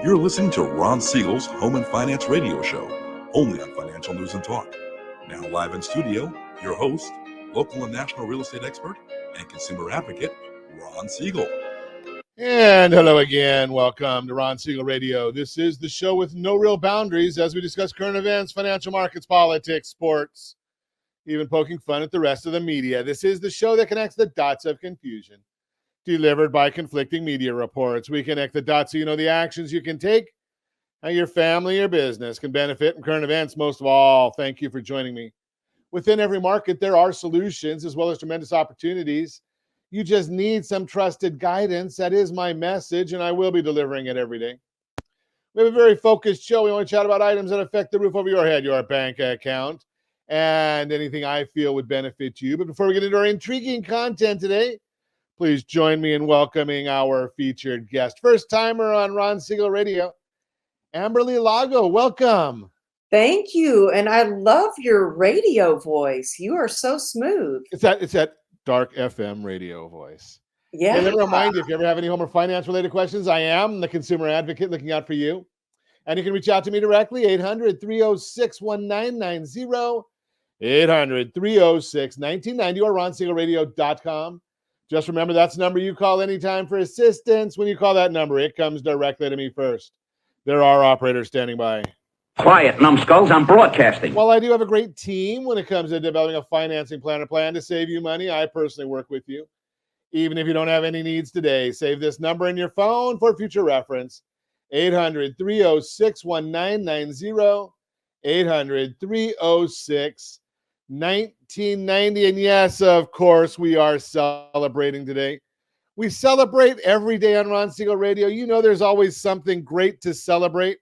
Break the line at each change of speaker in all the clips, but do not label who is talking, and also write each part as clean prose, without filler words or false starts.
You're listening to Ron Siegel's Home and Finance Radio Show, only on Financial News and Talk. Now live in studio, your host, local and national real estate expert and consumer advocate, Ron Siegel.
And hello again. Welcome to Ron Siegel Radio. This is the show with no real boundaries as we discuss current events, financial markets, politics, sports, even poking fun at the rest of the media. This is the show that connects the dots of confusion, delivered by conflicting media reports. We connect the dots so you know the actions you can take, how your family or business can benefit from current events. Most of all, thank you for joining me. Within every market, there are solutions as well as tremendous opportunities. You just need some trusted guidance. That is my message, and I will be delivering it every day. We have a very focused show. We want to chat about items that affect the roof over your head, your bank account, and anything I feel would benefit you. But before we get into our intriguing content today, please join me in welcoming our featured guest. First timer on Ron Siegel Radio, Amberly Lago. Welcome.
Thank you. And I love your radio voice. You are so smooth.
It's that dark FM radio voice.
Yeah.
And let me remind you, if you ever have any home or finance related questions, I am the consumer advocate looking out for you. And you can reach out to me directly, 800-306-1990, 800-306-1990, or ronsiegelradio.com. Just remember, that's the number you call anytime for assistance. When you call that number, it comes directly to me first. There are operators standing by.
Quiet, numbskulls, I'm broadcasting.
While I do have a great team when it comes to developing a financing plan or plan to save you money, I personally work with you. Even if you don't have any needs today, save this number in your phone for future reference. 800-306-1990, 800-306-1990. And yes, of course, we are celebrating today. We celebrate every day on Ron Siegel Radio. You know there's always something great to celebrate.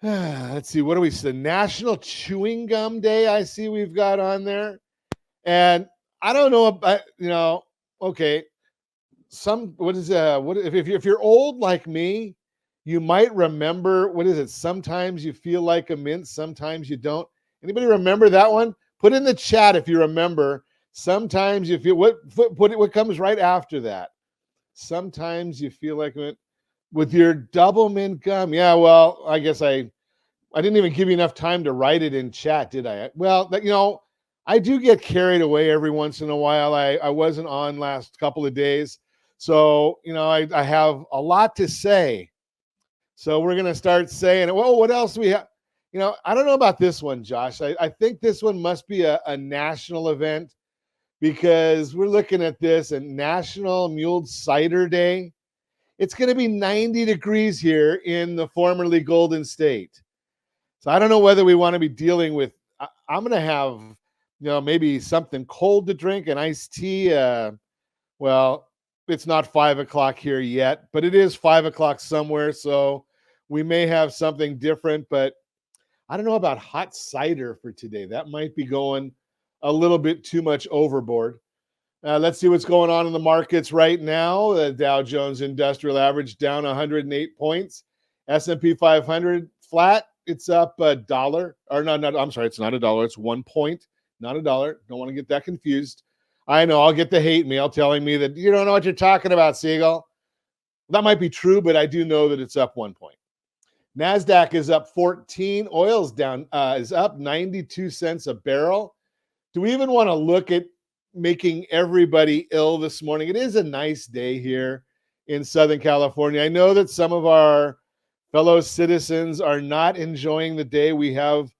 Let's see, what do we say? National Chewing Gum Day, I see we've got on there. And I don't know about, okay. If you're old like me, you might remember, sometimes you feel like a mint, sometimes you don't. Anybody remember that one? Put in the chat if you remember. Sometimes you feel, what comes right after that? Sometimes you feel like a mint with your double mint gum. Yeah, well, I guess I didn't even give you enough time to write it in chat, did I? Well, I do get carried away every once in a while. I wasn't on last couple of days. So, I have a lot to say. So we're going to start saying, well, what else do we have? I don't know about this one, Josh. I think this one must be a national event because we're looking at this and National Mulled Cider Day. It's going to be 90 degrees here in the formerly Golden State. So I don't know whether we want to be dealing with, I'm going to have, maybe something cold to drink, an iced tea. Well, it's not 5 o'clock here yet, but it is 5 o'clock somewhere. So we may have something different, but I don't know about hot cider for today. That might be going a little bit too much overboard. Let's see what's going on in the markets right now. The Dow Jones Industrial Average down 108 points. S&P 500 flat. It's up $1. Or no, I'm sorry, it's not $1. It's 1 point, not $1. Don't want to get that confused. I know I'll get the hate mail telling me that you don't know what you're talking about, Siegel. That might be true, but I do know that it's up 1 point. NASDAQ is up 14. Oil's down, is up 92 cents a barrel. Do we even want to look at making everybody ill this morning? It is a nice day here in Southern California. I know that some of our fellow citizens are not enjoying the day. We have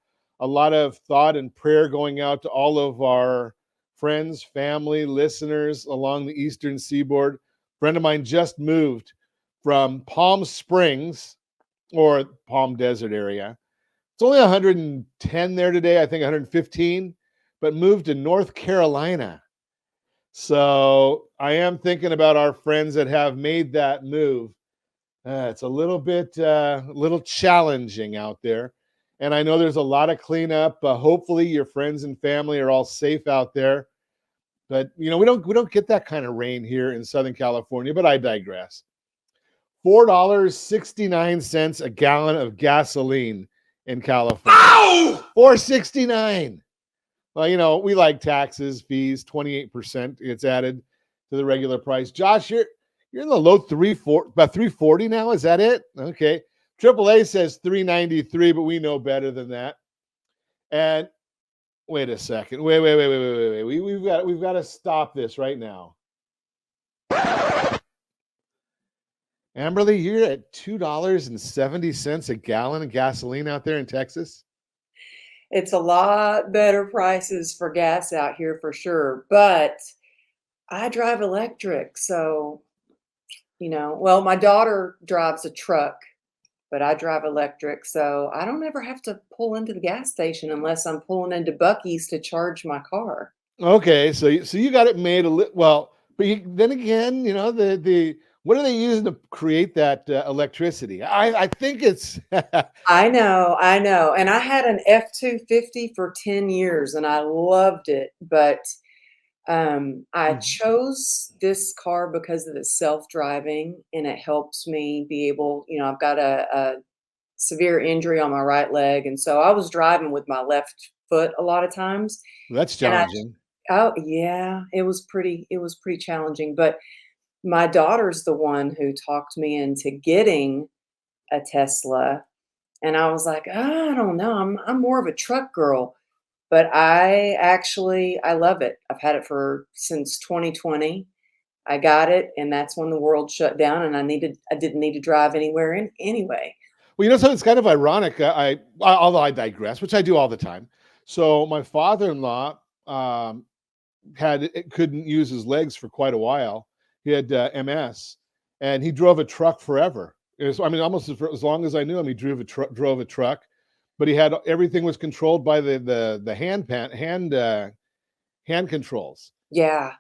a lot of thought and prayer going out to all of our friends, family, listeners along the Eastern Seaboard. A friend of mine just moved from Palm Springs or Palm Desert area. It's only 110 there today, I think 115, but moved to North Carolina. So I am thinking about our friends that have made that move. It's a little bit, little challenging out there. And I know there's a lot of cleanup. Hopefully your friends and family are all safe out there. But, we don't get that kind of rain here in Southern California, but I digress. $4.69 a gallon of gasoline in California.
Ow!
$4.69. Well, we like taxes, fees, 28% gets added to the regular price. Josh, you're You're in the low 340, about 340 now. Is that it? Okay. AAA says 393, but we know better than that. And wait a second. Wait. We've got to stop this right now. Amberly, you're at $2.70 a gallon of gasoline out there in Texas.
It's a lot better prices for gas out here for sure, but I drive electric, so well, my daughter drives a truck, but I drive electric, so I don't ever have to pull into the gas station unless I'm pulling into Buc-ee's to charge my car.
Okay, so you got it made well, but then again, the what are they using to create that electricity? I think it's
I know, and I had an F-250 for 10 years, and I loved it, but I chose this car because of the self-driving, and it helps me be able, I've got a severe injury on my right leg, and so I was driving with my left foot a lot of times.
That's
And
challenging.
oh yeah, it was pretty challenging, but my daughter's the one who talked me into getting a Tesla, and I was like, "Oh, I don't know. I'm more of a truck girl." But I love it. I've had it since 2020. I got it, and that's when the world shut down, and I didn't need to drive anywhere anyway.
Well, so it's kind of ironic. Although I digress, which I do all the time. So my father-in-law couldn't use his legs for quite a while. He had MS, and he drove a truck forever. Almost as long as I knew him, he drove a truck. But everything was controlled by the hand controls.
Yeah.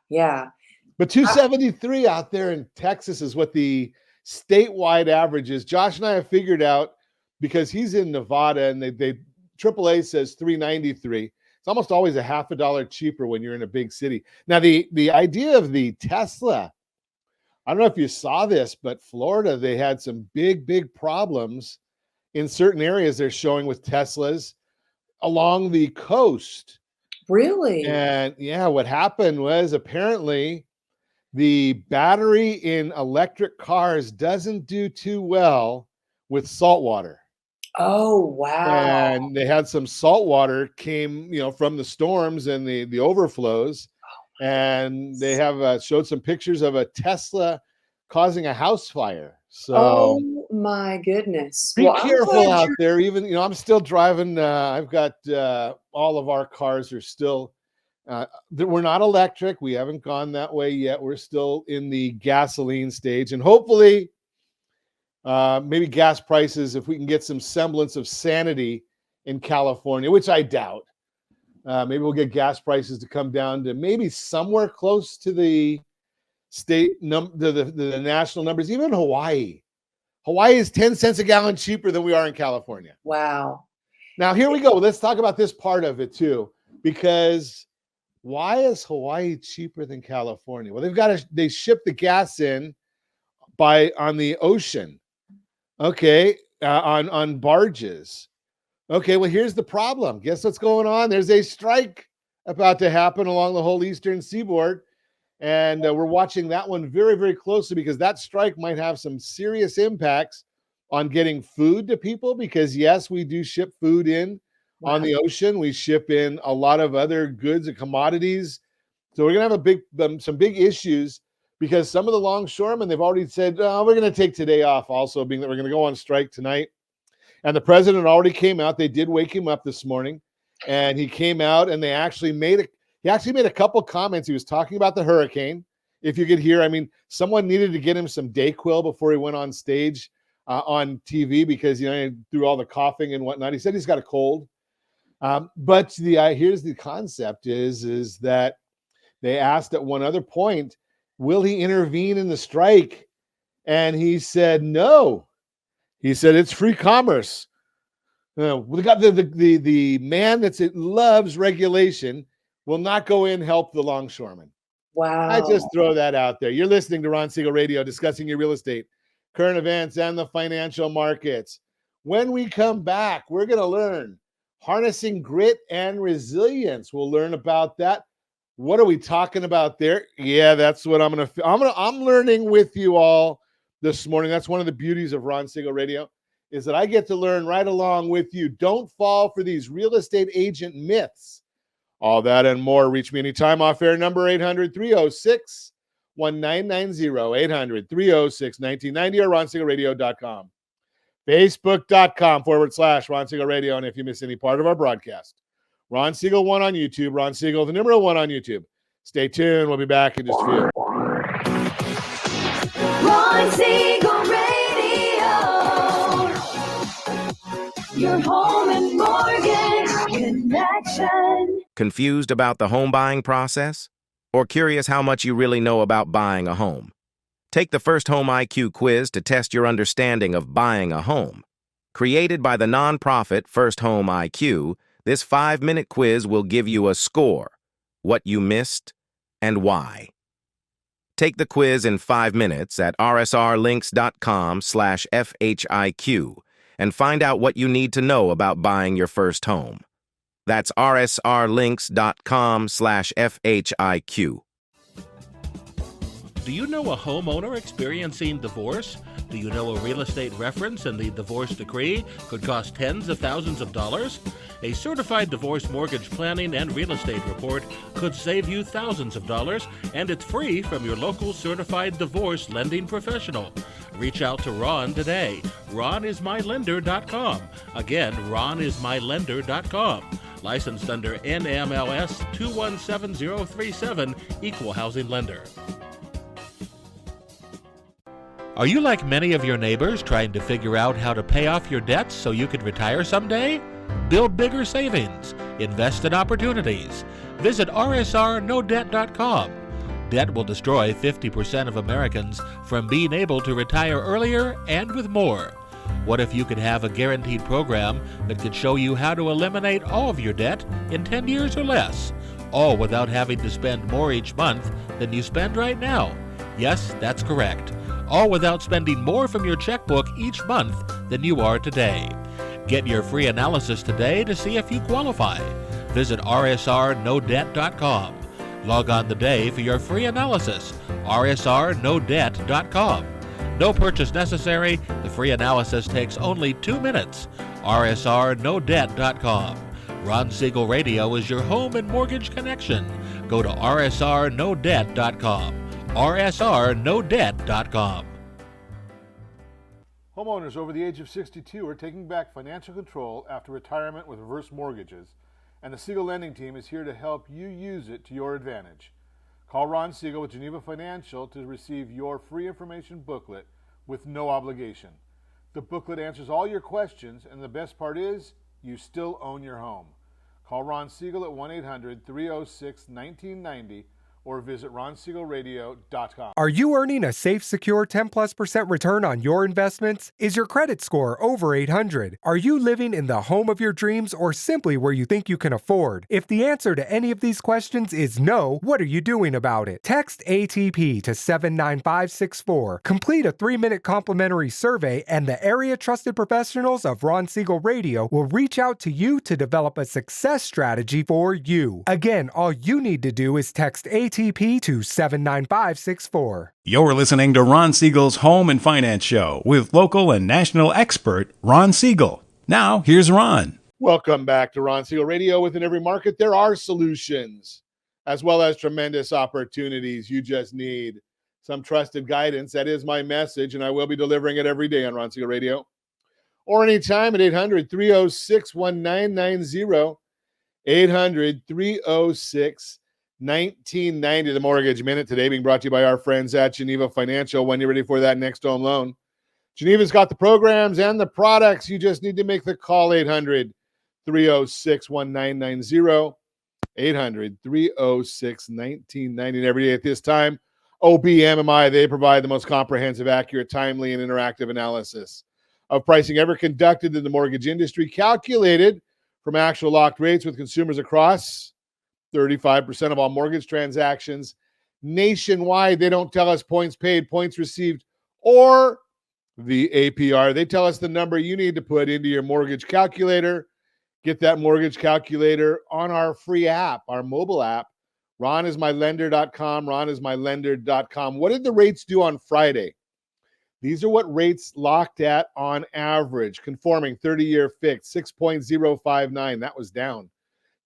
But 273 out there in Texas is what the statewide average is. Josh and I have figured out, because he's in Nevada, and they AAA says 393. It's almost always a half a dollar cheaper when you're in a big city. Now, the idea of the Tesla, I don't know if you saw this, but Florida, they had some big problems in certain areas they're showing with Teslas along the coast.
Really?
And yeah, what happened was apparently the battery in electric cars doesn't do too well with salt water.
Oh, wow.
And they had some salt water came, from the storms and the overflows. And they have showed some pictures of a Tesla causing a house fire. So,
oh my goodness.
be careful out
you're-
there. Even, I'm still driving. I've got all of our cars are still, we're not electric. We haven't gone that way yet. We're still in the gasoline stage. And hopefully, maybe gas prices, if we can get some semblance of sanity in California, which I doubt, maybe we'll get gas prices to come down to maybe somewhere close to the state the national numbers. Even Hawaii is 10 cents a gallon cheaper than we are in California.
Wow.
Now here we go. Let's talk about this part of it too, because why is Hawaii cheaper than California? Well, they ship the gas in on the ocean. Okay. On barges. Okay. Well, here's the problem. Guess what's going on? There's a strike about to happen along the whole eastern seaboard. And we're watching that one very, very closely, because that strike might have some serious impacts on getting food to people, because yes, we do ship food in on the ocean. We ship in a lot of other goods and commodities. So we're going to have some big issues, because some of the longshoremen, they've already said, we're going to take today off also, being that we're going to go on strike tonight. And the president already came out. They did wake him up this morning, and he came out, and he actually made a couple comments. He was talking about the hurricane. If you could hear, someone needed to get him some Dayquil before he went on stage on TV, because, through all the coughing and whatnot, he said he's got a cold. But here's the concept is that they asked at one other point, will he intervene in the strike? And he said, no. He said, it's free commerce. We got the man that loves regulation will not go in and help the longshoremen.
Wow.
I just throw that out there. You're listening to Ron Siegel Radio, discussing your real estate, current events, and the financial markets. When we come back, we're going to learn harnessing grit and resilience. We'll learn about that. What are we talking about there? Yeah, that's what I'm learning with you all this morning. That's one of the beauties of Ron Siegel Radio, is that I get to learn right along with you. Don't fall for these real estate agent myths. All that and more. Reach me anytime off air, number 800-306-1990, 800-306-1990, or ronsiegelradio.com. Facebook.com/Ron Siegel Radio. And if you miss any part of our broadcast, Ron Siegel 1 on YouTube, Ron Siegel, the number 1 on YouTube. Stay tuned. We'll be back in just a few.
Ron Siegel Radio, your home and mortgage connection.
Confused about the home buying process? Or curious how much you really know about buying a home? Take the First Home IQ quiz to test your understanding of buying a home. Created by the nonprofit First Home IQ, this 5-minute quiz will give you a score, what you missed, and why. Take the quiz in 5 minutes at rsrlinks.com/FHIQ and find out what you need to know about buying your first home. That's rsrlinks.com/FHIQ.
Do you know a homeowner experiencing divorce? Do you know a real estate reference and the divorce decree could cost tens of thousands of dollars? A certified divorce mortgage planning and real estate report could save you thousands of dollars, and it's free from your local certified divorce lending professional. Reach out to Ron today. RonIsMyLender.com. Again, RonIsMyLender.com. Licensed under NMLS 217037, Equal Housing Lender. Are you like many of your neighbors trying to figure out how to pay off your debts so you could retire someday? Build bigger savings. Invest in opportunities. Visit rsrnodebt.com. Debt will destroy 50% of Americans from being able to retire earlier and with more. What if you could have a guaranteed program that could show you how to eliminate all of your debt in 10 years or less, all without having to spend more each month than you spend right now? Yes, that's correct. All without spending more from your checkbook each month than you are today. Get your free analysis today to see if you qualify. Visit rsrnodebt.com. Log on today for your free analysis, rsrnodebt.com. No purchase necessary. The free analysis takes only 2 minutes. rsrnodebt.com. Ron Siegel Radio is your home and mortgage connection. Go to rsrnodebt.com. rsrnodebt.com.
Homeowners over the age of 62 are taking back financial control after retirement with reverse mortgages, and the Siegel Lending Team is here to help you use it to your advantage. Call Ron Siegel with Geneva Financial to receive your free information booklet with no obligation. The booklet answers all your questions, and the best part is, you still own your home. Call Ron Siegel at 1-800-306-1990 or visit ronsiegelradio.com.
Are you earning a safe, secure 10+% return on your investments? Is your credit score over 800? Are you living in the home of your dreams or simply where you think you can afford? If the answer to any of these questions is no, what are you doing about it? Text ATP to 79564. Complete a 3-minute complimentary survey, and the area trusted professionals of Ron Siegel Radio will reach out to you to develop a success strategy for you. Again, all you need to do is text ATP to 79564.
You're listening to Ron Siegel's Home and Finance Show with local and national expert Ron Siegel. Now, here's Ron.
Welcome back to Ron Siegel Radio. Within every market, there are solutions, as well as tremendous opportunities. You just need some trusted guidance. That is my message, and I will be delivering it every day on Ron Siegel Radio. Or anytime at 800-306-1990, 800-306-1990. 1990, the Mortgage Minute today being brought to you by our friends at Geneva Financial. When you're ready for that next home loan, Geneva's got the programs and the products. You just need to make the call. 800-306-1990, 800-306-1990. And every day at this time, OBMMI, they provide the most comprehensive, accurate, timely, and interactive analysis of pricing ever conducted in the mortgage industry, calculated from actual locked rates with consumers across 35% of all mortgage transactions nationwide. They don't tell us points paid, points received, or the APR. They tell us the number you need to put into your mortgage calculator. Get that mortgage calculator on our free app, our mobile app, ronismylender.com, ronismylender.com. What did the rates do on Friday? These are what rates locked at on average. Conforming 30-year fixed, 6.059. That was down.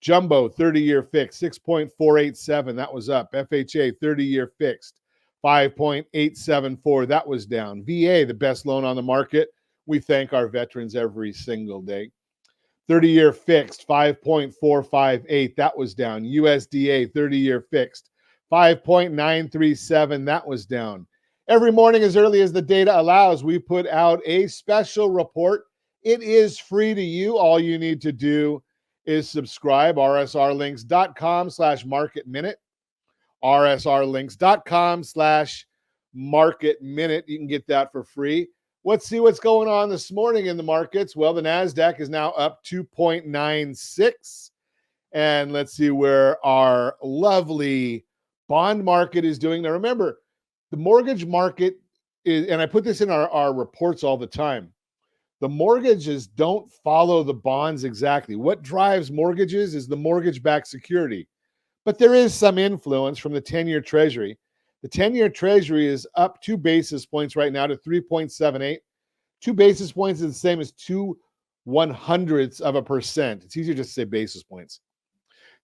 Jumbo 30-year fixed, 6.487. That was up. FHA 30-year fixed, 5.874. That was down. VA, the best loan on the market. We thank our veterans every single day. 30-year fixed, 5.458. That was down. USDA 30-year fixed, 5.937. That was down. Every morning, as early as the data allows, we put out a special report. It is free to you. All you need to do is subscribe. rsrlinks.com/market minute. rsrlinks.com/market minute. You can get that for free. Let's see what's going on this morning in the markets. Well, the NASDAQ is now up 2.96. And let's see where our lovely bond market is doing. Now, remember, the mortgage market is, and I put this in our reports all the time, the mortgages don't follow the bonds exactly. What drives mortgages is the mortgage-backed security. But there is some influence from the 10-year Treasury. The 10-year Treasury is up 2 basis points right now to 3.78. 2 basis points is the same as 0.02%. It's easier just to say basis points.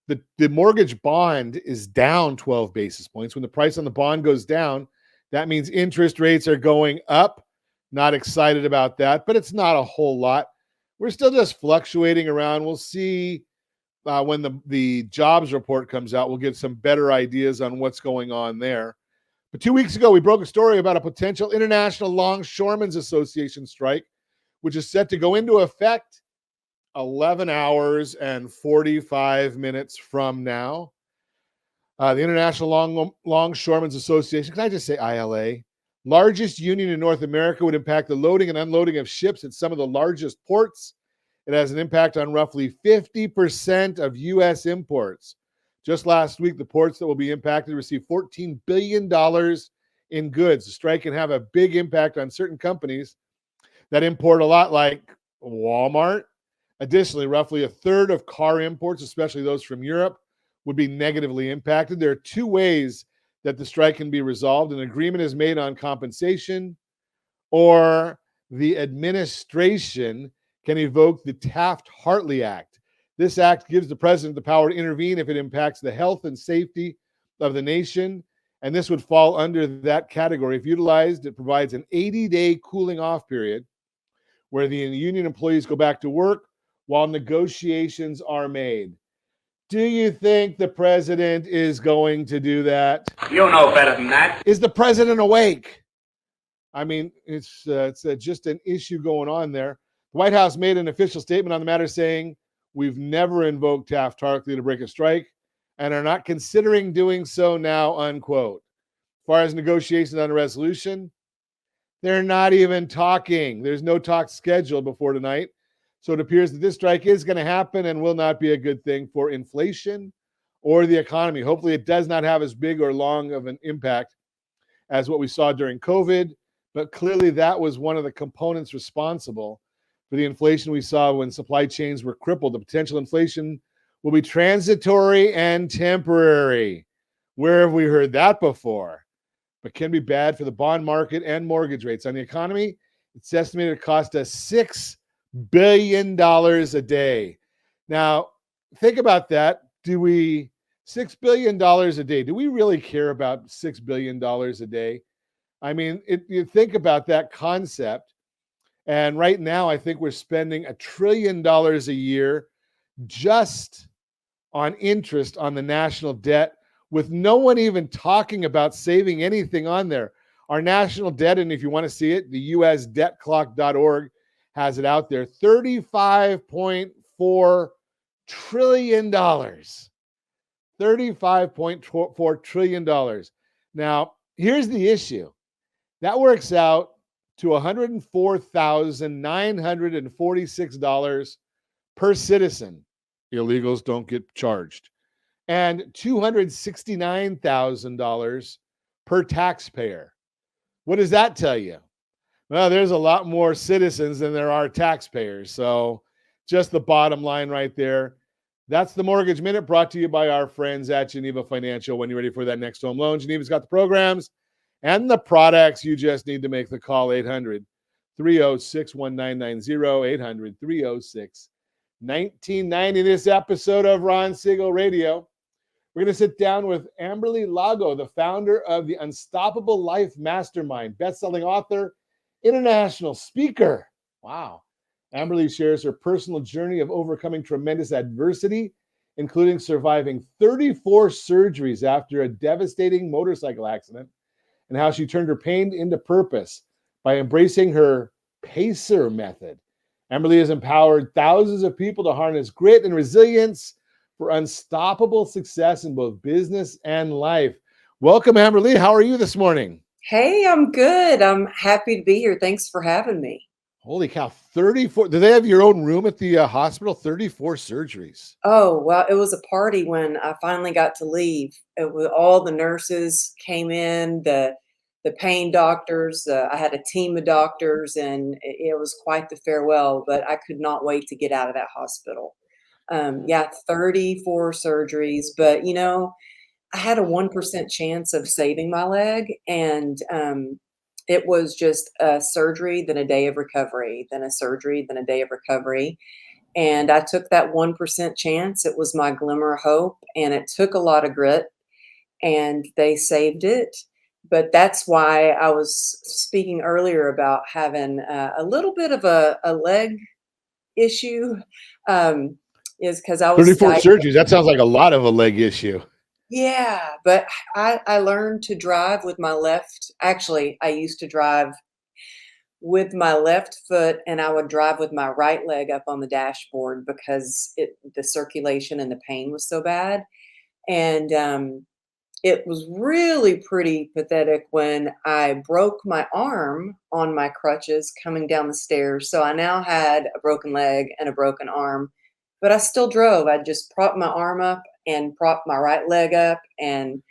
The mortgage bond is down 12 basis points. When the price on the bond goes down, that means interest rates are going up. Not excited about that, but it's not a whole lot. We're still just fluctuating around. We'll see when the jobs report comes out. We'll get some better ideas on what's going on there. But 2 weeks ago, we broke a story about a potential International Longshoremen's Association strike, which is set to go into effect 11 hours and 45 minutes from now. The International Longshoremen's Association, can I just say ILA? Largest union in North America, would impact the loading and unloading of ships at some of the largest ports. It has an impact on roughly 50% of U.S. imports. Just last week, the ports that will be impacted received $14 billion in goods. The strike can have a big impact on certain companies that import a lot, like Walmart. Additionally, roughly a third of car imports, especially those from Europe, would be negatively impacted. There are 2 ways that the strike can be resolved. An agreement is made on compensation, or the administration can evoke the Taft-Hartley Act. This act gives the president the power to intervene if it impacts the health and safety of the nation, and this would fall under that category. If utilized, it provides an 80-day cooling off period where the union employees go back to work while negotiations are made. Do you think the president is going to do that?
You know better than that.
Is the president awake? I mean, it's just an issue going on there. The White House made an official statement on the matter saying, we've never invoked Taft-Hartley to break a strike and are not considering doing so now, unquote. As far as negotiations on a resolution, they're not even talking. There's no talk scheduled before tonight. So it appears that this strike is going to happen and will not be a good thing for inflation or the economy. Hopefully it does not have as big or long of an impact as what we saw during COVID, but clearly that was one of the components responsible for the inflation we saw when supply chains were crippled. The potential inflation will be transitory and temporary. Where have we heard that before? But can be bad for the bond market and mortgage rates. On the economy, it's estimated to cost us $6 billion a day. Now, think about that. $6 billion a day. Do we really care about $6 billion a day? I mean, you think about that concept. And right now, I think we're spending $1 trillion a year just on interest on the national debt, with no one even talking about saving anything on there. Our national debt, and if you want to see it, the usdebtclock.org has it out there, $35.4 trillion. $35.4 trillion. Now, here's the issue. That works out to $104,946 per citizen. Illegals don't get charged. And $269,000 per taxpayer. What does that tell you? Well, there's a lot more citizens than there are taxpayers. So just the bottom line right there. That's the Mortgage Minute, brought to you by our friends at Geneva Financial. When you're ready for that next home loan, Geneva's got the programs and the products. You just need to make the call. 800-306-1990, 800-306-1990. This episode of Ron Siegel Radio, we're going to sit down with Amberly Lago, the founder of the Unstoppable Life Mastermind, best-selling author, international speaker. Wow. Amberly shares her personal journey of overcoming tremendous adversity, including surviving 34 surgeries after a devastating motorcycle accident, and how she turned her pain into purpose by embracing her P.A.C.E.R method. Amberly has empowered thousands of people to harness grit and resilience for unstoppable success in both business and life. Welcome, Amberly. How are you this morning?
Hey, I'm good. I'm happy to be here. Thanks for having me.
Holy cow, 34. Do they have your own room at the hospital? 34 surgeries.
Oh, well, it was a party when I finally got to leave. It was, all the nurses came in, the pain doctors. I had a team of doctors, and it was quite the farewell, but I could not wait to get out of that hospital. 34 surgeries, but I had a 1% chance of saving my leg, and it was just a surgery, then a day of recovery, then a surgery, then a day of recovery. And I took that 1% chance. It was my glimmer of hope, and it took a lot of grit, and they saved it. But that's why I was speaking earlier about having a little bit of a leg issue, is because I was
34 surgeries. That sounds like a lot of a leg issue.
Yeah, but I learned to drive with my left. Actually, I used to drive with my left foot, and I would drive with my right leg up on the dashboard because the circulation and the pain was so bad. And it was really pretty pathetic when I broke my arm on my crutches coming down the stairs. So I now had a broken leg and a broken arm, but I still drove. I'd just prop my arm up and prop my right leg up and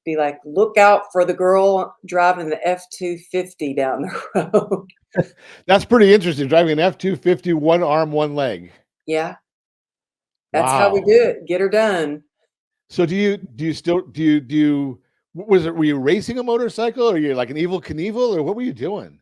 be like, look out for the girl driving the F-250 down the road.
That's pretty interesting, driving an F-250, one arm, one leg.
Yeah. That's how we
Wow.
do it. Get her done.
So were you racing a motorcycle, or you like an Evel Knievel, or what were you doing?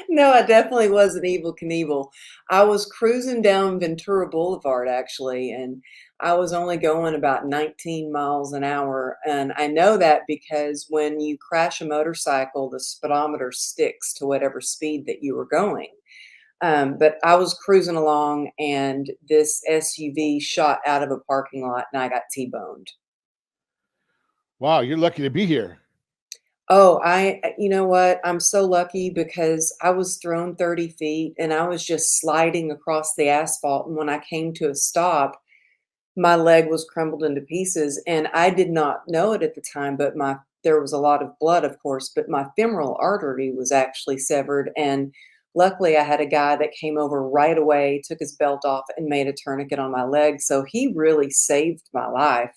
No, I definitely wasn't Evel Knievel. I was cruising down Ventura Boulevard, actually, and I was only going about 19 miles an hour. And I know that because when you crash a motorcycle, the speedometer sticks to whatever speed that you were going. But I was cruising along, and this SUV shot out of a parking lot, and I got T-boned.
Wow, you're lucky to be here.
Oh, you know what? I'm so lucky because I was thrown 30 feet and I was just sliding across the asphalt. And when I came to a stop, my leg was crumbled into pieces. And I did not know it at the time, but there was a lot of blood, of course, but my femoral artery was actually severed. And luckily, I had a guy that came over right away, took his belt off, and made a tourniquet on my leg. So he really saved my life.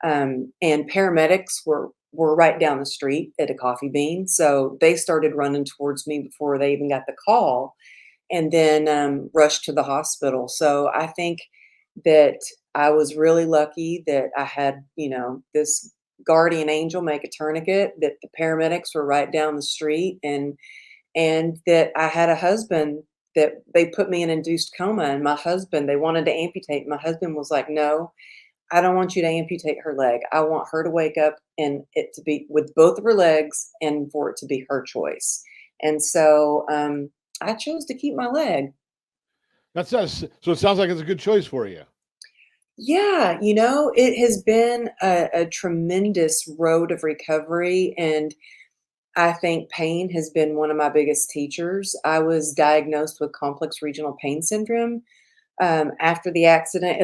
And paramedics were right down the street at a Coffee Bean. So they started running towards me before they even got the call, and then rushed to the hospital. So I think that I was really lucky that I had, this guardian angel make a tourniquet, that the paramedics were right down the street, and that I had a husband that they put me in induced coma, and my husband, they wanted to amputate. My husband was like, no, I don't want you to amputate her leg. I want her to wake up and it to be with both of her legs and for it to be her choice. And so I chose to keep my leg.
So it sounds like it's a good choice for you.
Yeah, it has been a tremendous road of recovery. And I think pain has been one of my biggest teachers. I was diagnosed with complex regional pain syndrome after the accident,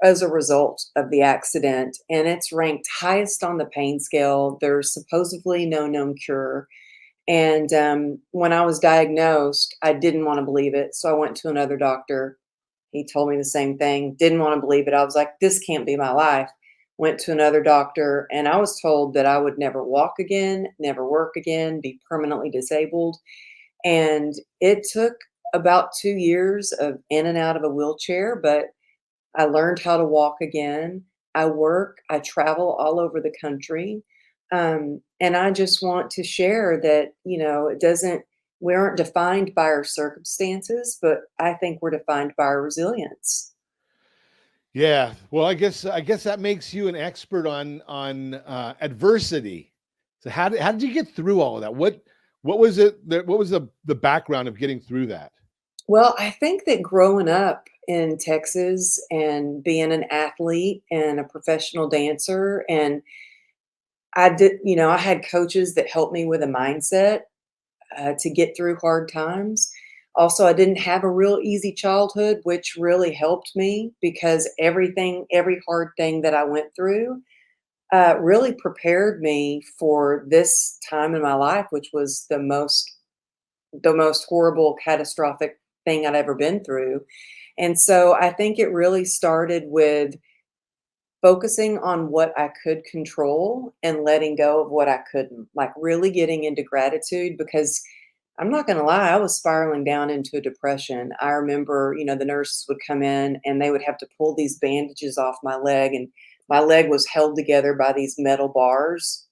as a result of the accident, and it's ranked highest on the pain scale. There's supposedly no known cure. And when I was diagnosed, I didn't want to believe it. So I went to another doctor. He told me the same thing. Didn't want to believe it. I was like, this can't be my life. Went to another doctor, and I was told that I would never walk again, never work again, be permanently disabled. And it took about 2 years of in and out of a wheelchair, but I learned how to walk again. I work, I travel all over the country. And I just want to share that, we aren't defined by our circumstances, but I think we're defined by our resilience.
Yeah. Well, I guess that makes you an expert on adversity. So how did you get through all of that? What was it that what was the background of getting through that?
Well, I think that growing up in Texas and being an athlete and a professional dancer, and I had coaches that helped me with a mindset to get through hard times. Also, I didn't have a real easy childhood, which really helped me because every hard thing that I went through really prepared me for this time in my life, which was the most horrible, catastrophic thing I'd ever been through. And so I think it really started with focusing on what I could control and letting go of what I couldn't, like really getting into gratitude because I'm not going to lie, I was spiraling down into a depression. I remember, the nurses would come in and they would have to pull these bandages off my leg, and my leg was held together by these metal bars.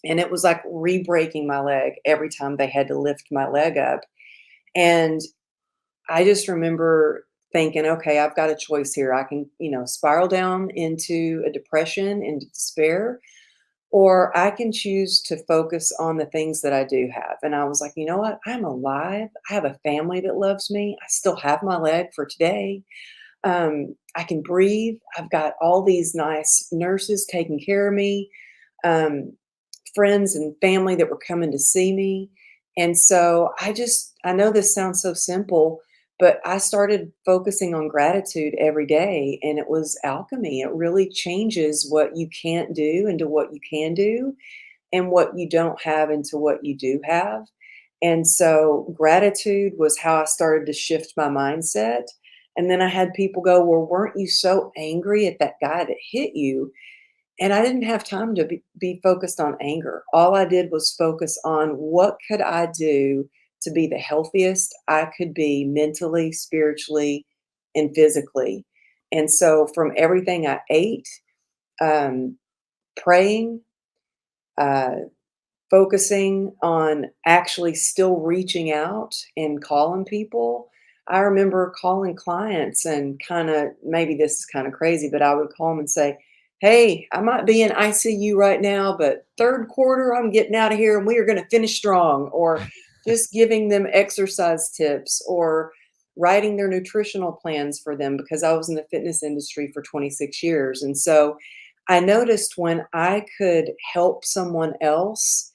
And it was like re-breaking my leg every time they had to lift my leg up. And I just remember thinking, okay, I've got a choice here. I can, spiral down into a depression and despair, or I can choose to focus on the things that I do have. And I was like, you know what? I'm alive. I have a family that loves me. I still have my leg for today. I can breathe. I've got all these nice nurses taking care of me, friends and family that were coming to see me. And so I know this sounds so simple, but I started focusing on gratitude every day, and it was alchemy. It really changes what you can't do into what you can do, and what you don't have into what you do have. And so gratitude was how I started to shift my mindset. And then I had people go, well, weren't you so angry at that guy that hit you? And I didn't have time to be focused on anger. All I did was focus on what could I do to be the healthiest I could be mentally, spiritually, and physically. And so from everything I ate, praying, focusing on actually still reaching out and calling people. I remember calling clients and maybe this is kind of crazy, but I would call them and say, hey, I might be in ICU right now, but third quarter, I'm getting out of here and we are going to finish strong. Or just giving them exercise tips or writing their nutritional plans for them because I was in the fitness industry for 26 years. And so I noticed when I could help someone else,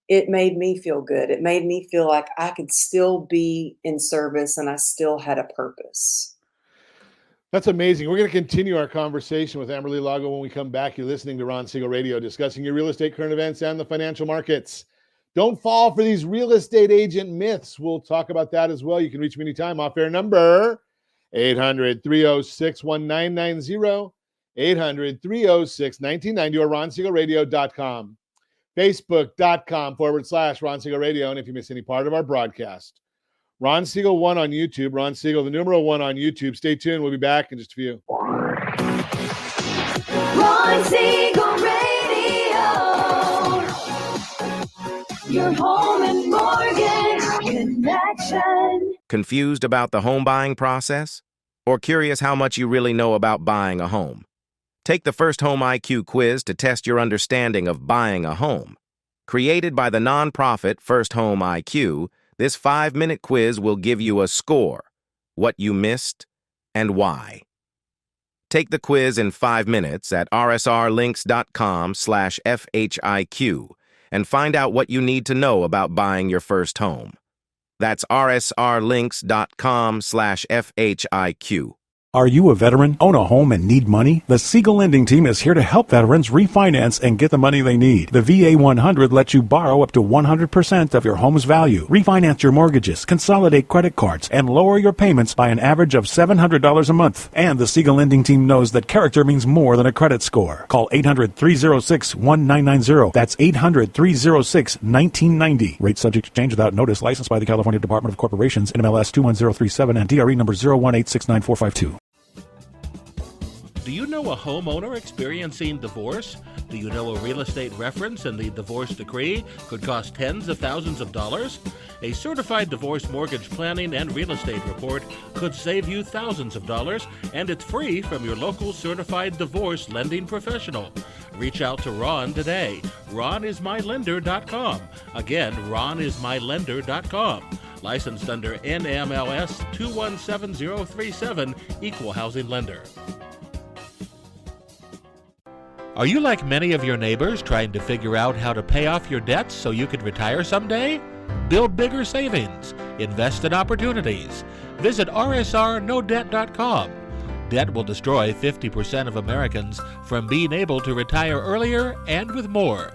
it made me feel good. It made me feel like I could still be in service and I still had a purpose.
That's amazing. We're going to continue our conversation with Amberly Lago when we come back. You're listening to Ron Siegel Radio, discussing your real estate current events and the financial markets. Don't fall for these real estate agent myths. We'll talk about that as well. You can reach me anytime. Off-air number 800-306-1990, 800-306-1990, or RonSiegelRadio.com, Facebook.com/Ron Siegel Radio. And if you miss any part of our broadcast, Ron Siegel 1 on YouTube, Ron Siegel, the numeral 1 on YouTube. Stay tuned. We'll be back in just a few.
Ron Siegel Radio, your home and mortgage connection.
Confused about the home buying process? Or curious how much you really know about buying a home? Take the first Home IQ quiz to test your understanding of buying a home. Created by the nonprofit First Home IQ, this 5-minute quiz will give you a score, what you missed, and why. Take the quiz in 5 minutes at rsrlinks.com/FHIQ and find out what you need to know about buying your first home. That's rsrlinks.com/FHIQ.
Are you a veteran, own a home, and need money? The Siegel Lending Team is here to help veterans refinance and get the money they need. The VA 100 lets you borrow up to 100% of your home's value, refinance your mortgages, consolidate credit cards, and lower your payments by an average of $700 a month. And the Siegel Lending Team knows that character means more than a credit score. Call 800-306-1990. That's 800-306-1990. Rate subject to change without notice. Licensed by the California Department of Corporations, NMLS 21037, and DRE number 018694452.
Do you know a homeowner experiencing divorce? Do you know a real estate reference and the divorce decree could cost tens of thousands of dollars? A certified divorce mortgage planning and real estate report could save you thousands of dollars, and it's free from your local certified divorce lending professional. Reach out to Ron today. RonIsMyLender.com. Again, RonIsMyLender.com. Licensed under NMLS 217037, Equal Housing Lender. Are you like many of your neighbors trying to figure out how to pay off your debts so you could retire someday? Build bigger savings. Invest in opportunities. Visit rsrnodebt.com. Debt will destroy 50% of Americans from being able to retire earlier and with more.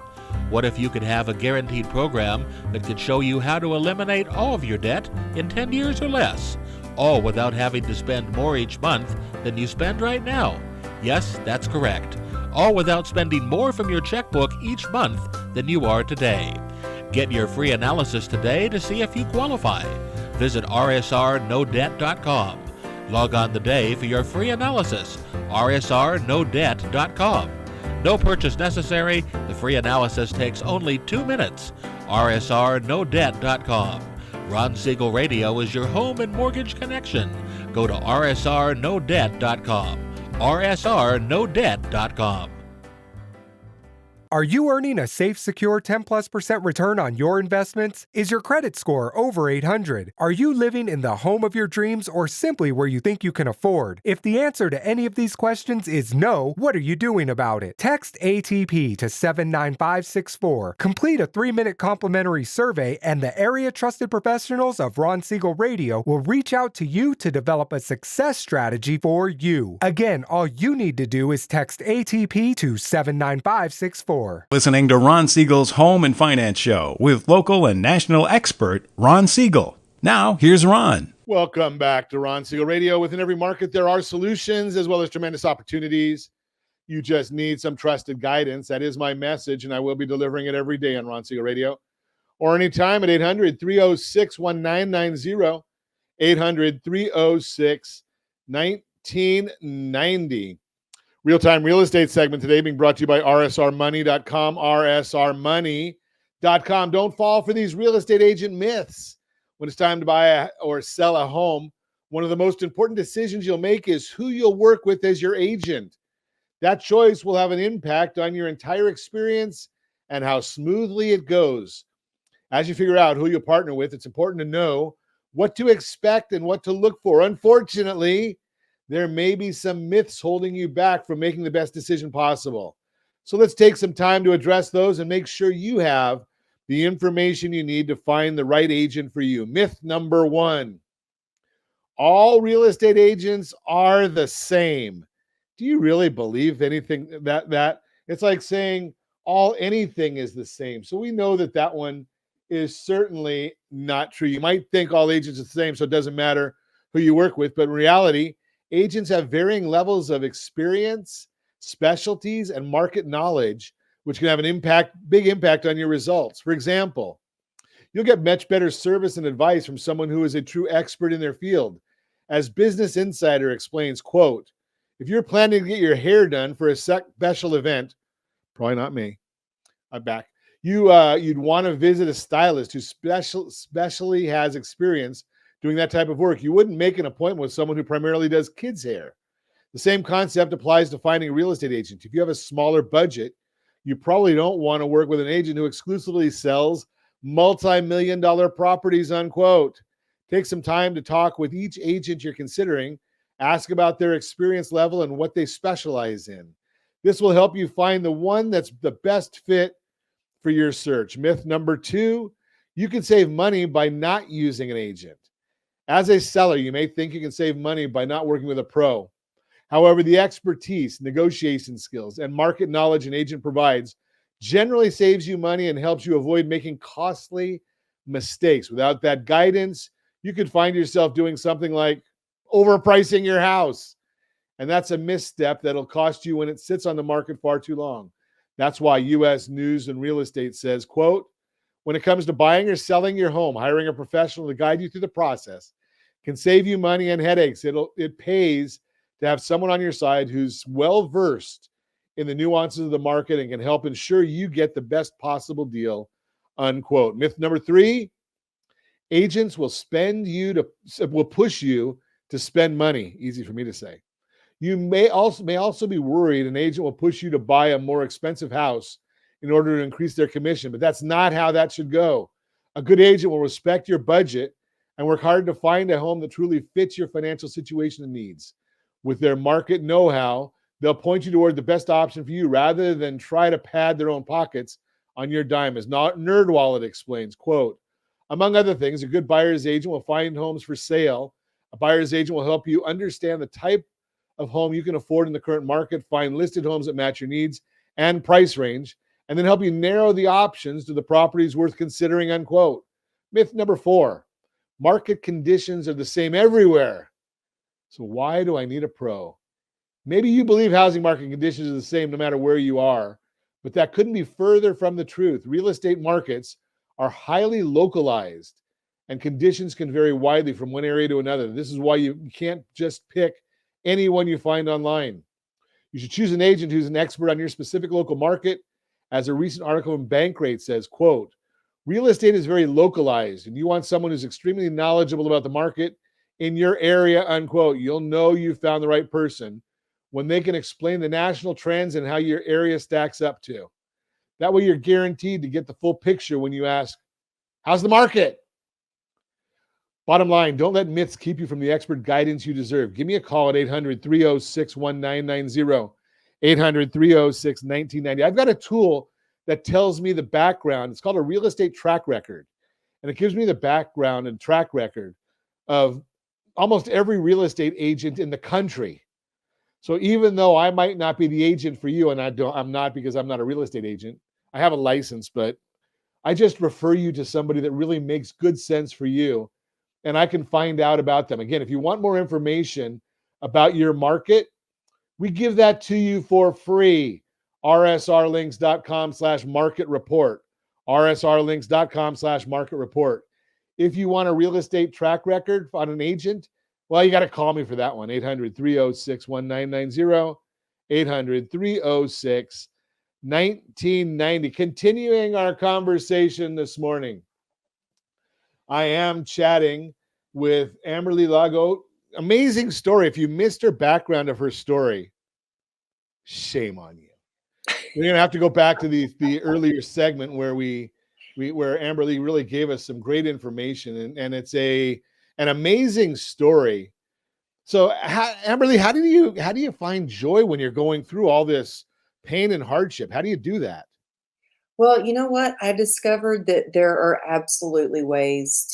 What if you could have a guaranteed program that could show you how to eliminate all of your debt in 10 years or less, all without having to spend more each month than you spend right now? Yes, that's correct. All without spending more from your checkbook each month than you are today. Get your free analysis today to see if you qualify. Visit rsrnodebt.com. Log on today for your free analysis, rsrnodebt.com. No purchase necessary. The free analysis takes only 2 minutes. rsrnodebt.com. Ron Siegel Radio is your home and mortgage connection. Go to rsrnodebt.com. rsrnodebt.com.
Are you earning a safe, secure 10+% return on your investments? Is your credit score over 800? Are you living in the home of your dreams or simply where you think you can afford? If the answer to any of these questions is no, what are you doing about it? Text ATP to 79564. Complete a 3-minute complimentary survey and the area trusted professionals of Ron Siegel Radio will reach out to you to develop a success strategy for you. Again, all you need to do is text ATP to 79564.
Listening to Ron Siegel's Home and Finance Show with local and national expert Ron Siegel. Now, here's Ron.
Welcome back to Ron Siegel Radio. Within every market, there are solutions as well as tremendous opportunities. You just need some trusted guidance. That is my message, and I will be delivering it every day on Ron Siegel Radio or anytime at 800-306-1990, 800-306-1990. Real-time real estate segment today being brought to you by rsrmoney.com, rsrmoney.com. Don't fall for these real estate agent myths. When it's time to buy or sell a home, one of the most important decisions you'll make is who you'll work with as your agent. That choice will have an impact on your entire experience and how smoothly it goes. As you figure out who you'll partner with, it's important to know what to expect and what to look for. Unfortunately, there may be some myths holding you back from making the best decision possible. So let's take some time to address those and make sure you have the information you need to find the right agent for you. Myth number 1, all real estate agents are the same. Do you really believe anything that it's like saying anything is the same? So we know that one is certainly not true. You might think all agents are the same, so it doesn't matter who you work with, but in reality, agents have varying levels of experience, specialties, and market knowledge, which can have big impact on your results. For example, you'll get much better service and advice from someone who is a true expert in their field. As Business Insider explains, quote, if you're planning to get your hair done for a special event, probably not me, I'm back, you'd want to visit a stylist who specially has experience doing that type of work. You wouldn't make an appointment with someone who primarily does kids' hair. The same concept applies to finding a real estate agent. If you have a smaller budget, you probably don't want to work with an agent who exclusively sells multi-million-dollar properties, unquote. Take some time to talk with each agent you're considering. Ask about their experience level and what they specialize in. This will help you find the one that's the best fit for your search. Myth number 2, you can save money by not using an agent. As a seller, you may think you can save money by not working with a pro. However, the expertise, negotiation skills, and market knowledge an agent provides generally saves you money and helps you avoid making costly mistakes. Without that guidance, you could find yourself doing something like overpricing your house. And that's a misstep that'll cost you when it sits on the market far too long. That's why U.S. News and Real Estate says, quote, when it comes to buying or selling your home, hiring a professional to guide you through the process can save you money and headaches. It pays to have someone on your side who's well versed in the nuances of the market and can help ensure you get the best possible deal, unquote. Myth number 3, agents will push you to spend money. Easy for me to say. You may also be worried an agent will push you to buy a more expensive house in order to increase their commission, but that's not how that should go. A good agent will respect your budget and work hard to find a home that truly fits your financial situation and needs. With their market know-how, they'll point you toward the best option for you rather than try to pad their own pockets on your dime. As NerdWallet explains, quote, among other things, a good buyer's agent will find homes for sale. A buyer's agent will help you understand the type of home you can afford in the current market, find listed homes that match your needs and price range, and then help you narrow the options to the properties worth considering, unquote. Myth number 4, market conditions are the same everywhere. So why do I need a pro? Maybe you believe housing market conditions are the same no matter where you are, but that couldn't be further from the truth. Real estate markets are highly localized and conditions can vary widely from one area to another. This is why you can't just pick anyone you find online. You should choose an agent who's an expert on your specific local market. As a recent article in Bankrate says, quote, real estate is very localized and you want someone who's extremely knowledgeable about the market in your area, unquote. You'll know you found the right person when they can explain the national trends and how your area stacks up to. That way you're guaranteed to get the full picture when you ask, how's the market? Bottom line, don't let myths keep you from the expert guidance you deserve. Give me a call at 800-306-1990, 800-306-1990. I've got a tool that tells me the background. It's called a real estate track record. And it gives me the background and track record of almost every real estate agent in the country. So even though I might not be the agent for you, and I'm not because I'm not a real estate agent, I have a license, but I just refer you to somebody that really makes good sense for you, and I can find out about them. Again, if you want more information about your market, we give that to you for free. rsrlinks.com/market report. rsrlinks.com/market report. If you want a real estate track record on an agent, well, you got to call me for that one. 800-306-1990, 800-306-1990. Continuing our conversation this morning, I am chatting with Amberly Lago. Amazing story. If you missed her background of her story, shame on you. We're going to have to go back to the earlier segment where where Amberly really gave us some great information, and it's an amazing story. So, Amberly, how do you find joy when you're going through all this pain and hardship? How do you do that?
Well, you know what? I discovered that there are absolutely ways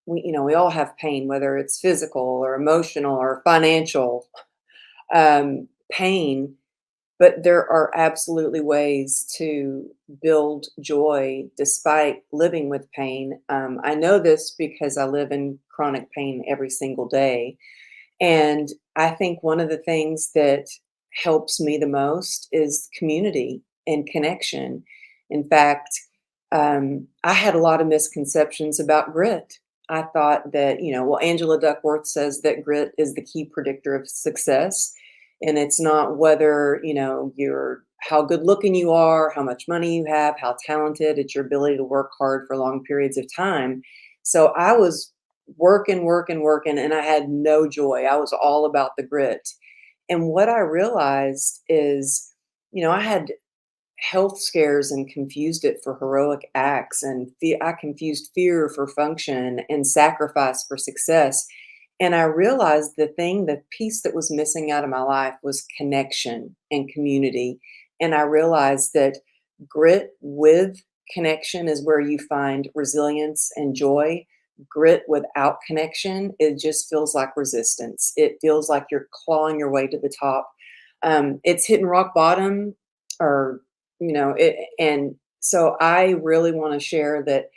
we all have pain, whether it's physical or emotional or financial pain, but there are absolutely ways to build joy despite living with pain. I know this because I live in chronic pain every single day. And I think one of the things that helps me the most is community and connection. In fact, I had a lot of misconceptions about grit. I thought that, Angela Duckworth says that grit is the key predictor of success. And it's not whether, how good looking you are, how much money you have, how talented, it's your ability to work hard for long periods of time. So I was working, and I had no joy. I was all about the grit. And what I realized is, I had health scares and confused it for heroic acts. And I confused fear for function and sacrifice for success. And I realized the piece that was missing out of my life was connection and community. And I realized that grit with connection is where you find resilience and joy. Grit without connection, it just feels like resistance. It feels like you're clawing your way to the top. It's hitting rock bottom, and so I really want to share that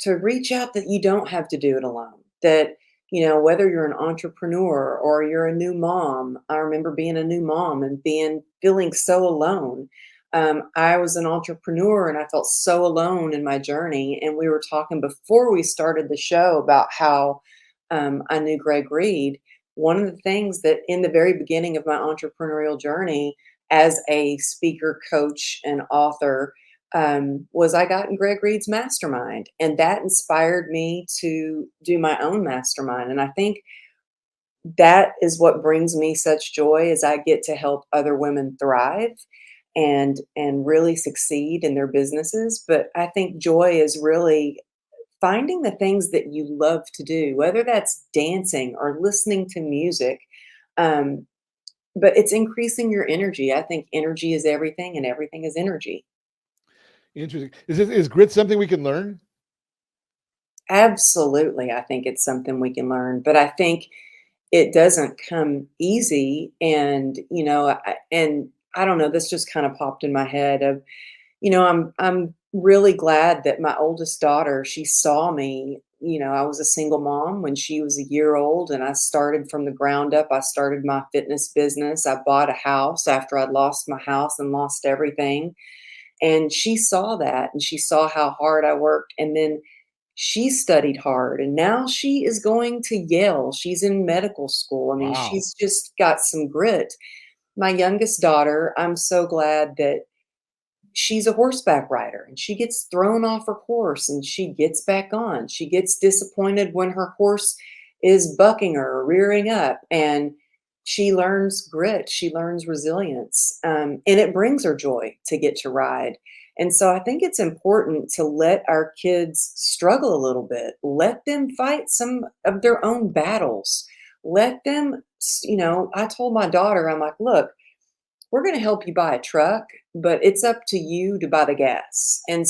to reach out, that you don't have to do it alone. That, whether you're an entrepreneur or you're a new mom. I remember being a new mom and feeling so alone. I was an entrepreneur and I felt so alone in my journey. And we were talking before we started the show about how I knew Greg Reed. one of the things that in the very beginning of my entrepreneurial journey as a speaker, coach, and author, was I got in Greg Reed's mastermind, and that inspired me to do my own mastermind. And I think that is what brings me such joy, is I get to help other women thrive and really succeed in their businesses. But I think joy is really finding the things that you love to do, whether that's dancing or listening to music. Um, but it's increasing your energy. I think energy is everything, and everything is energy.
Interesting. Is grit something we can learn?
Absolutely. I think it's something we can learn, but I think it doesn't come easy. And, and I don't know, this just kind of popped in my head of, I'm really glad that my oldest daughter, she saw me. I was a single mom when she was a year old, and I started from the ground up. I started my fitness business. I bought a house after I'd lost my house and lost everything. And she saw that, and she saw how hard I worked. And then she studied hard, and now she is going to Yale. She's in medical school. I mean,
Wow.
she's just got some grit. My youngest daughter, I'm so glad that she's a horseback rider, and she gets thrown off her horse and she gets back on. She gets disappointed when her horse is bucking her or rearing up, and she learns grit. She learns resilience, and it brings her joy to get to ride. And so I think it's important to let our kids struggle a little bit. Let them fight some of their own battles. Let them, I told my daughter, I'm like, look, we're going to help you buy a truck, but it's up to you to buy the gas. And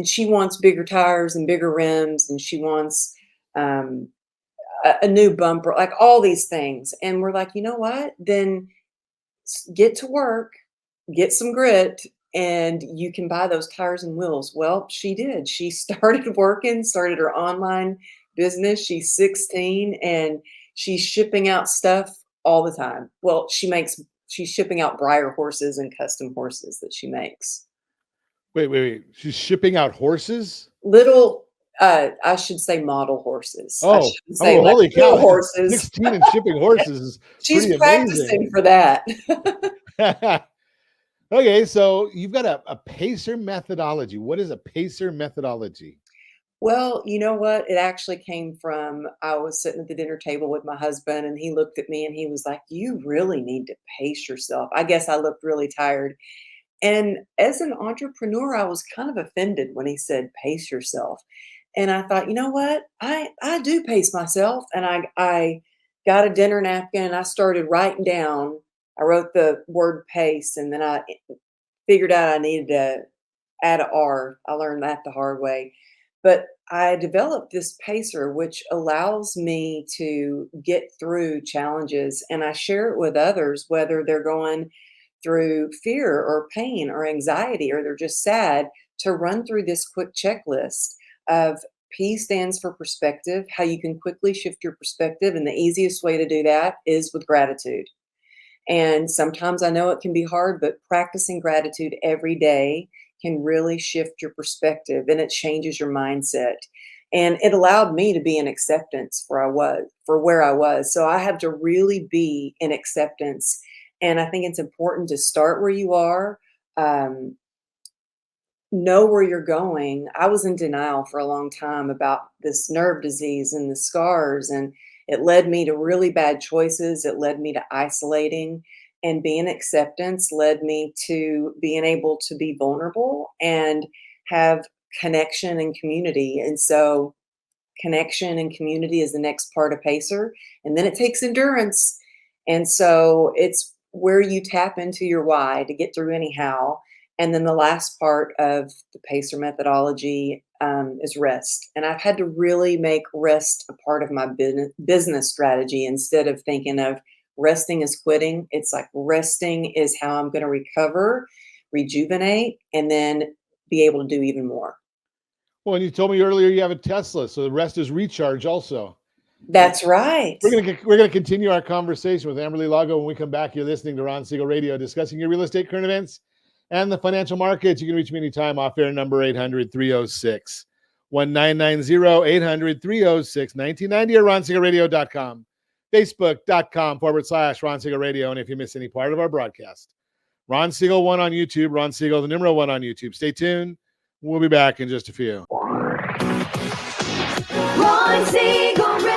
she wants bigger tires and bigger rims, and she wants um, a new bumper, like all these things. And we're like, you know what? Then get to work, get some grit, and you can buy those tires and wheels. Well, she did. She started working, started her online business. She's 16, and she's shipping out stuff all the time. Well, she's shipping out Breyer horses and custom horses that she makes.
Wait. She's shipping out horses?
Little, I should say model horses. I
Oh,
shouldn't say like
holy
real
cow.
horses.
16 and shipping horses is
She's
pretty
practicing for that.
amazing. Okay, so you've got a PACER methodology. What is a PACER methodology?
Well, you know what? It actually came from, I was sitting at the dinner table with my husband, and he looked at me and he was like, "You really need to pace yourself." I guess I looked really tired. And as an entrepreneur, I was kind of offended when he said pace yourself. And I thought, you know what? I do pace myself. And I got a dinner napkin and I started writing down. I wrote the word pace, and then I figured out I needed to add a R. I learned that the hard way. But I developed this pacer, which allows me to get through challenges, and I share it with others, whether they're going through fear or pain or anxiety, or they're just sad, to run through this quick checklist of P stands for perspective, how you can quickly shift your perspective. And the easiest way to do that is with gratitude. And sometimes I know it can be hard, but practicing gratitude every day can really shift your perspective, and it changes your mindset. And it allowed me to be in acceptance for where I was. So I have to really be in acceptance. And I think it's important to start where you are, um, know where you're going. I was in denial for a long time about this nerve disease and the scars, and it led me to really bad choices. It led me to isolating, and being acceptance led me to being able to be vulnerable and have connection and community. And so connection and community is the next part of Pacer. And then it takes endurance. And so it's where you tap into your why to get through anyhow. And then the last part of the Pacer methodology is rest. And I've had to really make rest a part of my business strategy instead of thinking of resting as quitting. It's like resting is how I'm going to recover, rejuvenate, and then be able to do even more.
Well, and you told me earlier you have a Tesla, so the rest is recharge also.
That's right.
We're gonna continue our conversation with Amberly Lago when we come back. You're listening to Ron Siegel Radio, discussing your real estate current events and the financial markets. You can reach me anytime off air, number 800-306-1990, 800-306-1990, or RonSiegelRadio.com. Facebook.com/Ron Siegel Radio. And if you miss any part of our broadcast, Ron Siegel 1 on YouTube, Ron Siegel, the number 1 on YouTube. Stay tuned. We'll be back in just a few.
Ron Siegel Radio.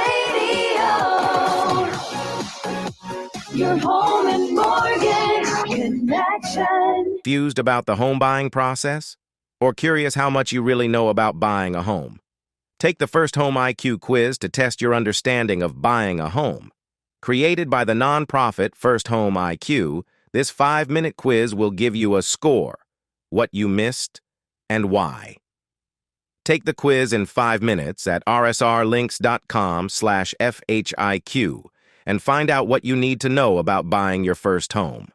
Your home and mortgage connection.
Confused about the home buying process? Or curious how much you really know about buying a home? Take the first Home IQ quiz to test your understanding of buying a home. Created by the nonprofit First Home IQ, this 5-minute quiz will give you a score, what you missed, and why. Take the quiz in 5 minutes at rsrlinks.com/FHIQ and find out what you need to know about buying your first home.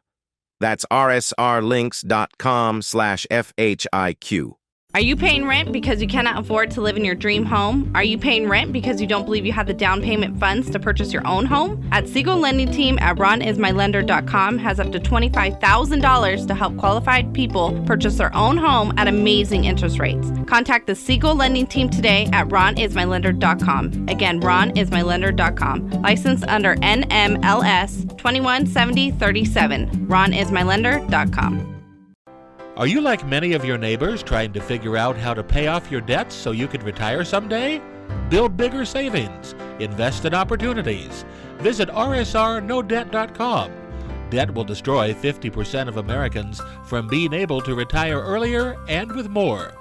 That's rsrlinks.com/FHIQ.
Are you paying rent because you cannot afford to live in your dream home? Are you paying rent because you don't believe you have the down payment funds to purchase your own home? At Siegel Lending Team at ronismylender.com has up to $25,000 to help qualified people purchase their own home at amazing interest rates. Contact the Siegel Lending Team today at ronismylender.com. Again, ronismylender.com. Licensed under NMLS 217037. ronismylender.com.
Are you like many of your neighbors trying to figure out how to pay off your debts so you can retire someday? Build bigger savings. Invest in opportunities. Visit rsrnodebt.com. Debt will destroy 50% of Americans from being able to retire earlier and with more.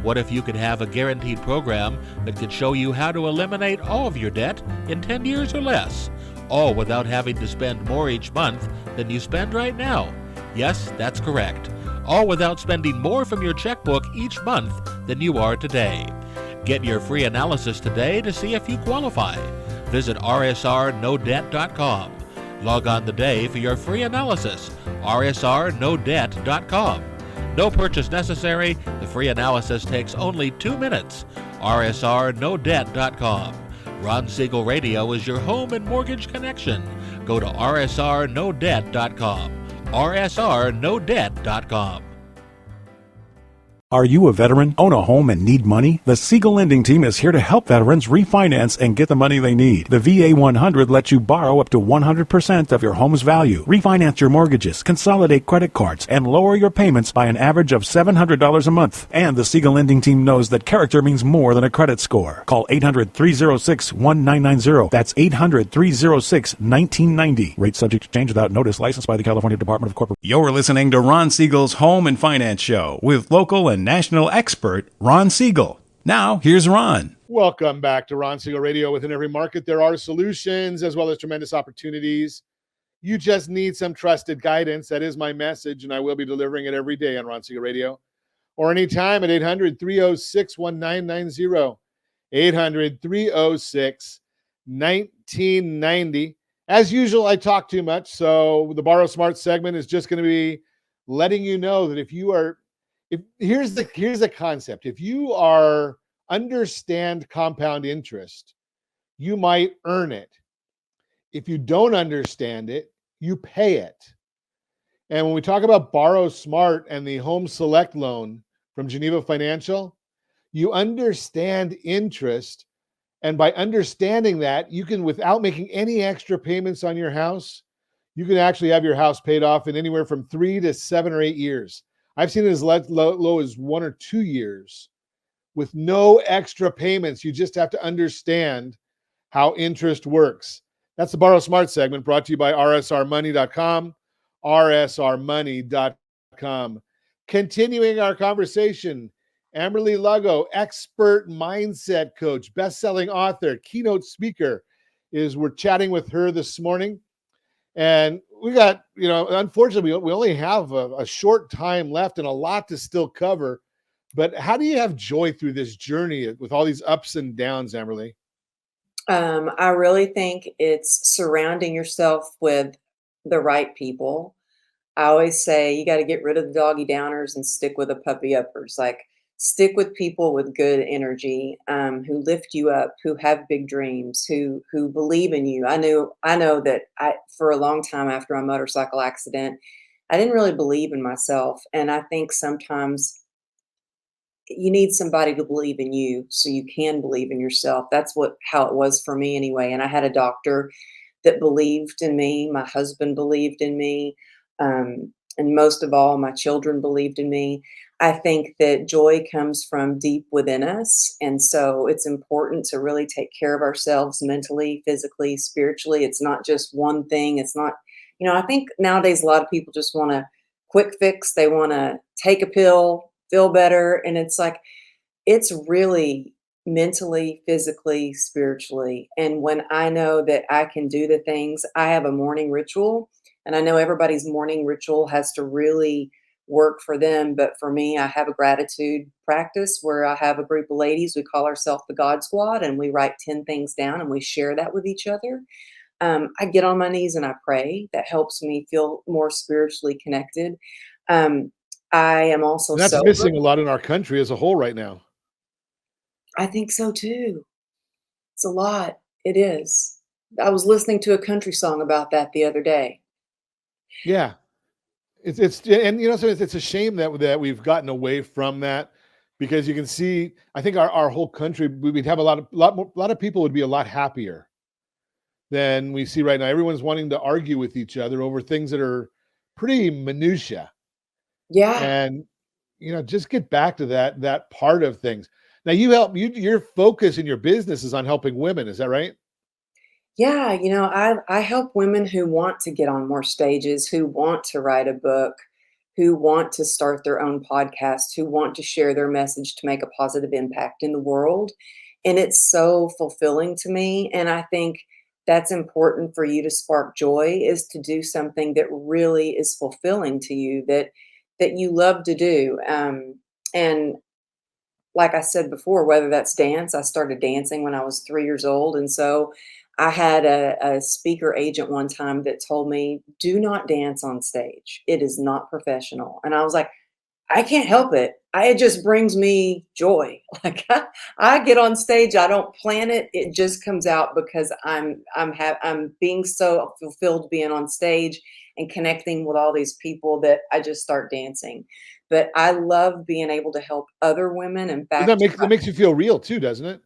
What if you could have a guaranteed program that could show you how to eliminate all of your debt in 10 years or less, all without having to spend more each month than you spend right now? Yes, that's correct. All without spending more from your checkbook each month than you are today. Get your free analysis today to see if you qualify. Visit rsrnodebt.com. Log on today for your free analysis, rsrnodebt.com. No purchase necessary. The free analysis takes only 2 minutes. rsrnodebt.com. Ron Siegel Radio is your home and mortgage connection. Go to rsrnodebt.com. rsrnodebt.com.
Are you a veteran, own a home, and need money? The Siegel Lending Team is here to help veterans refinance and get the money they need. The VA 100 lets you borrow up to 100% of your home's value, refinance your mortgages, consolidate credit cards, and lower your payments by an average of $700 a month. And the Siegel Lending Team knows that character means more than a credit score. Call 800-306-1990. That's 800-306-1990. Rate subject to change without notice. Licensed by the California Department of Corporate.
You're listening to Ron Siegel's Home and Finance Show with local and national expert Ron Siegel. Now, here's Ron.
Welcome back to Ron Siegel Radio. Within every market, there are solutions as well as tremendous opportunities. You just need some trusted guidance. That is my message, and I will be delivering it every day on Ron Siegel Radio or anytime at 800-306-1990, 800-306-1990. As usual, I talk too much, so the Borrow Smart segment is just going to be letting you know that here's the concept. If you understand compound interest, you might earn it. If you don't understand it, you pay it. And when we talk about Borrow Smart and the Home Select loan from Geneva Financial, you understand interest. And by understanding that, you can, without making any extra payments on your house, you can actually have your house paid off in anywhere from 3 to 7 or 8 years. I've seen it as low as 1 or 2 years with no extra payments. You just have to understand how interest works. That's the Borrow Smart segment brought to you by rsrmoney.com, rsrmoney.com. Continuing our conversation, Amberly Lago, expert mindset coach, best-selling author, keynote speaker, we're chatting with her this morning. And we got, unfortunately, we only have a short time left and a lot to still cover. But how do you have joy through this journey with all these ups and downs, Amberly?
I really think it's surrounding yourself with the right people. I always say you got to get rid of the doggy downers and stick with the puppy uppers. Like, stick with people with good energy, who lift you up, who have big dreams, who believe in you. I know that for a long time after my motorcycle accident, I didn't really believe in myself. And I think sometimes you need somebody to believe in you so you can believe in yourself. That's how it was for me anyway. And I had a doctor that believed in me. My husband believed in me. And most of all, my children believed in me. I think that joy comes from deep within us. And so it's important to really take care of ourselves mentally, physically, spiritually. It's not just one thing. It's not, I think nowadays a lot of people just want to quick fix. They want to take a pill, feel better. And it's like, it's really mentally, physically, spiritually. And when I know that I can do the things, I have a morning ritual, and I know everybody's morning ritual has to really work for them. But for me, I have a gratitude practice where I have a group of ladies. We call ourselves the God Squad, and we write 10 things down and we share that with each other. I get on my knees and I pray. That helps me feel more spiritually connected. I am also
And that's
sober.
missing a lot in our country as a whole right now.
I think so too. It's a lot. It is. I was listening to a country song about that the other day.
Yeah. It's and so it's a shame that we've gotten away from that, because you can see, I think our whole country, we'd have a lot of people would be a lot happier than we see right now. Everyone's wanting to argue with each other over things that are pretty minutia.
Yeah.
And just get back to that part of things. Now your focus in your business is on helping women, is that right?
Yeah, I help women who want to get on more stages, who want to write a book, who want to start their own podcast, who want to share their message to make a positive impact in the world. And it's so fulfilling to me. And I think that's important for you to spark joy, is to do something that really is fulfilling to you, that you love to do. And like I said before, whether that's dance, I started dancing when I was 3 years old. And so I had a speaker agent one time that told me, do not dance on stage. It is not professional. And I was like, I can't help it. It just brings me joy. Like I get on stage, I don't plan it. It just comes out because I'm being so fulfilled being on stage and connecting with all these people that I just start dancing. But I love being able to help other women. In fact,
That makes you feel real too, doesn't it?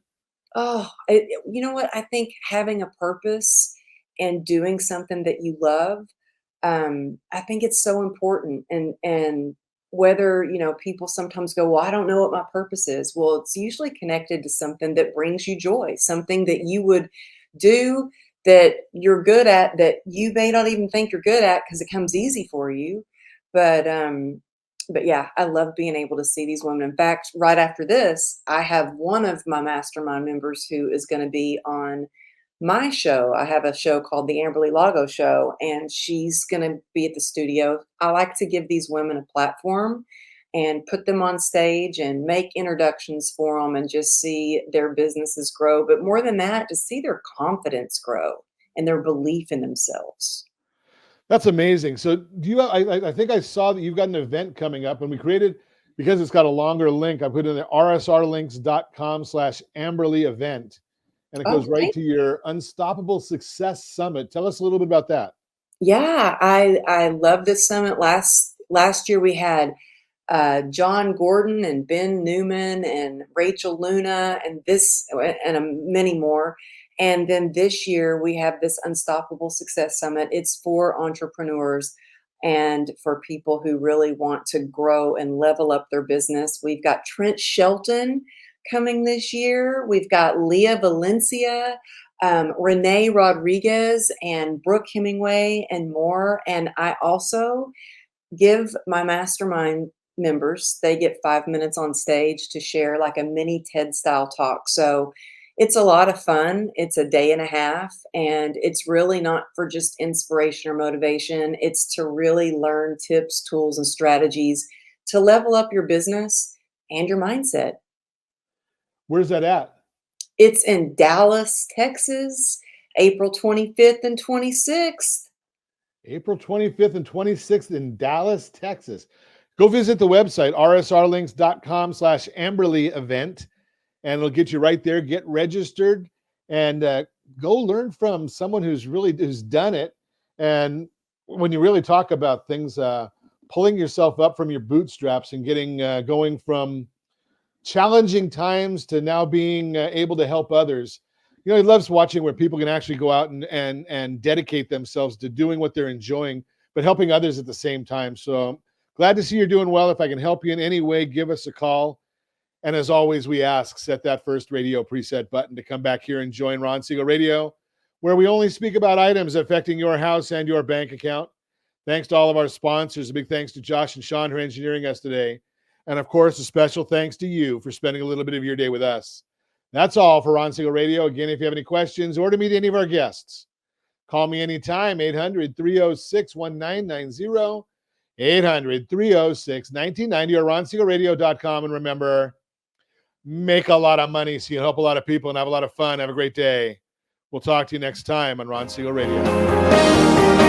oh, you know what? I think having a purpose and doing something that you love, I think it's so important. And whether, people sometimes go, well, I don't know what my purpose is. Well, it's usually connected to something that brings you joy, something that you would do that you're good at, that you may not even think you're good at because it comes easy for you. But yeah, I love being able to see these women. In fact, right after this, I have one of my mastermind members who is going to be on my show. I have a show called the Amberly Lago Show, and she's going to be at the studio. I like to give these women a platform and put them on stage and make introductions for them and just see their businesses grow. But more than that, to see their confidence grow and their belief in themselves.
That's amazing. So do you, I think I saw that you've got an event coming up, and we created, because it's got a longer link, I put in the rsrlinks.com/Amberly event, and it goes right to your Unstoppable Success Summit. Tell us a little bit about that.
Yeah, I love this summit. Last year we had John Gordon and Ben Newman and Rachel Luna and many more. And then this year we have this Unstoppable Success Summit. It's for entrepreneurs and for people who really want to grow and level up their business. We've got Trent Shelton coming this year. We've got Leah Valencia, Renee Rodriguez, and Brooke Hemingway, and more. And I also give my mastermind members, they get 5 minutes on stage to share like a mini TED style talk. So it's a lot of fun. It's a day and a half, and it's really not for just inspiration or motivation. It's to really learn tips, tools, and strategies to level up your business and your mindset.
Where's that at?
It's in Dallas, Texas, April 25th and 26th.
April 25th and 26th in Dallas, Texas. Go visit the website, rsrlinks.com/Amberly event, and it'll get you right there. Get registered and go learn from someone who's done it. And when you really talk about things, pulling yourself up from your bootstraps and getting going from challenging times to now being able to help others, You know, he loves watching where people can actually go out and dedicate themselves to doing what they're enjoying, but helping others at the same time. So glad to see you're doing well. If I can help you in any way, give us a call. And as always, we ask, set that first radio preset button to come back here and join Ron Siegel Radio, where we only speak about items affecting your house and your bank account. Thanks to all of our sponsors. A big thanks to Josh and Sean for engineering us today. And of course, a special thanks to you for spending a little bit of your day with us. That's all for Ron Siegel Radio. Again, if you have any questions or to meet any of our guests, call me anytime, 800-306-1990, 800-306-1990, or ronsiegelradio.com. And remember, make a lot of money so you help a lot of people and have a lot of fun. Have a great day. We'll talk to you next time on Ron Siegel Radio.